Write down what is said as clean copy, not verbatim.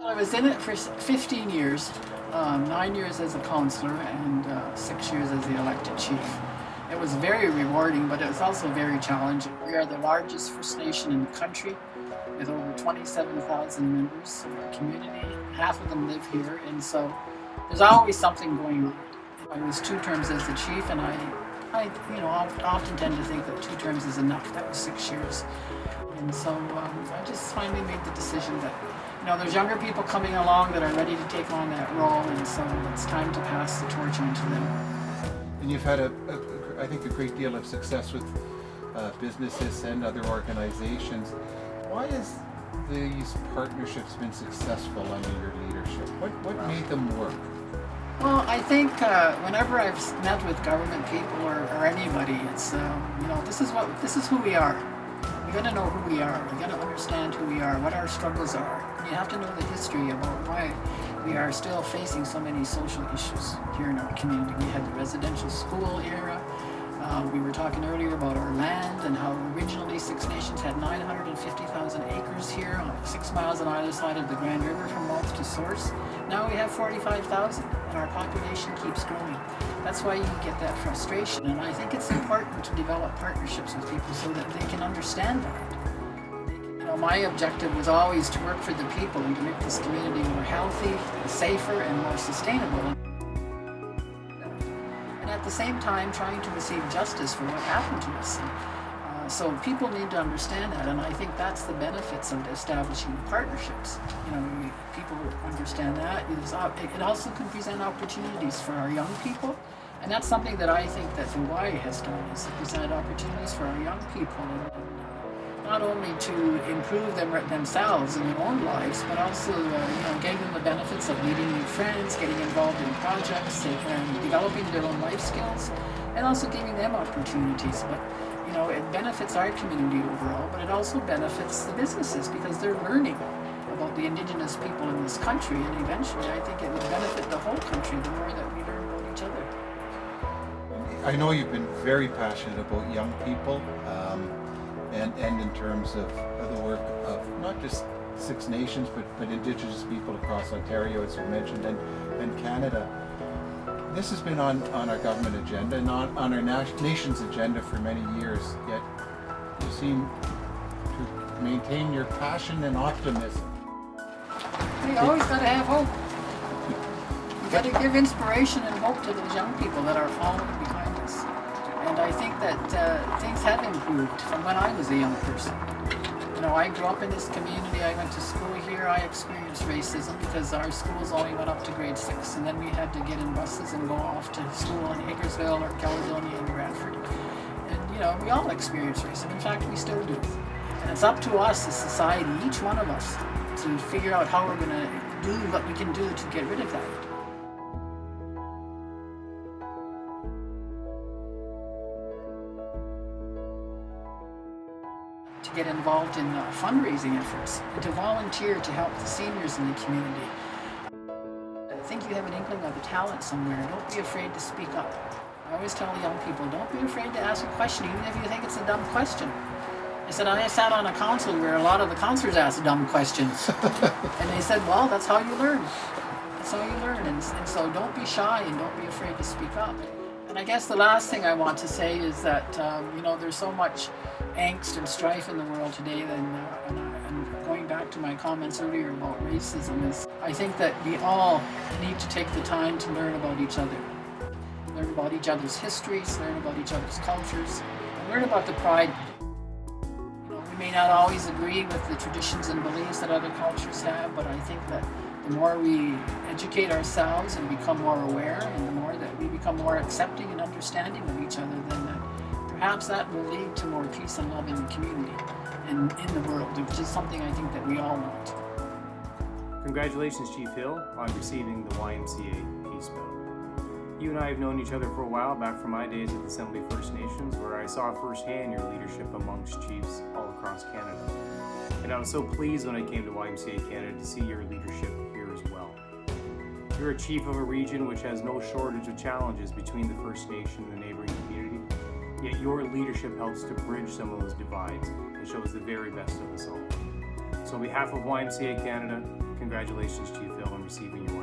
I was in it for 15 years, 9 years as a counselor and 6 years as the elected chief. It was very rewarding, but it was also very challenging. We are the largest First Nation in the country with over 27,000 members in our community. Half of them live here, and so there's always something going on. I was 2 terms as the chief, and I often tend to think that 2 terms is enough. That was 6 years. And so I just finally made the decision that, there's younger people coming along that are ready to take on that role, and so it's time to pass the torch on to them. And you've had, I think, a great deal of success with businesses and other organizations. Why has these partnerships been successful under your leadership? What made them work? Well, I think whenever I've met with government people or anybody, it's this is who we are. You got to know who we are. You got to understand who we are, what our struggles are. And you have to know the history about why we are still facing so many social issues here in our community. We had the residential school era. We were talking earlier about our land and how originally Six Nations had 950,000 acres here, 6 miles on either side of the Grand River from mouth to source. Now we have 45,000 and our population keeps growing. That's why you get that frustration, and I think it's important to develop partnerships with people so that they can understand that. My objective was always to work for the people and to make this community more healthy, safer, and more sustainable. And at the same time, trying to receive justice for what happened to us. So people need to understand that, and I think that's the benefits of establishing partnerships. People understand that. It also can present opportunities for our young people, and that's something that I think that the Y has done, is to present opportunities for our young people, and not only to improve themselves in their own lives, but also getting them the benefits of meeting new friends, getting involved in projects, and developing their own life skills, and also giving them opportunities. But it benefits our community overall, but it also benefits the businesses because they're learning about the Indigenous people in this country, and eventually I think it would benefit the whole country the more that we learn about each other. I know you've been very passionate about young people, and in terms of the work of not just Six Nations, but Indigenous people across Ontario, as you mentioned, and Canada. This has been on our government agenda and on our nation's agenda for many years, yet you seem to maintain your passion and optimism. You always got to have hope. You got to give inspiration and hope to those young people that are following behind us. And I think that things have improved from when I was a young person. I grew up in this community. I went to school here. I experienced racism because our schools only went up to grade 6, and then we had to get in buses and go off to school in Hagersville or Caledonia and Brantford. And we all experience racism. In fact, we still do. And it's up to us as society, each one of us, to figure out how we're going to do what we can do to get rid of that. To get involved in fundraising efforts, and to volunteer to help the seniors in the community. I think you have an inkling of a talent somewhere. Don't be afraid to speak up. I always tell young people, don't be afraid to ask a question, even if you think it's a dumb question. I sat on a council where a lot of the councillors asked dumb questions. And they said, well, that's how you learn. That's how you learn. And so don't be shy and don't be afraid to speak up. And I guess the last thing I want to say is that, there's so much angst and strife in the world today, and going back to my comments earlier about racism, is I think that we all need to take the time to learn about each other. Learn about each other's histories, learn about each other's cultures, and learn about the pride. We may not always agree with the traditions and beliefs that other cultures have, but I think that the more we educate ourselves and become more aware, and the more that we become more accepting and understanding of each other, then perhaps that will lead to more peace and love in the community and in the world, which is something I think that we all want. Congratulations, Chief Hill, on receiving the YMCA Peace Medal. You and I have known each other for a while, back from my days at the Assembly First Nations, where I saw firsthand your leadership amongst chiefs all across Canada. And I was so pleased when I came to YMCA Canada to see your leadership here as well. You're a chief of a region which has no shortage of challenges between the First Nation and the neighboring community, yet your leadership helps to bridge some of those divides and shows the very best of us all. So on behalf of YMCA Canada, congratulations, Chief Hill, on receiving your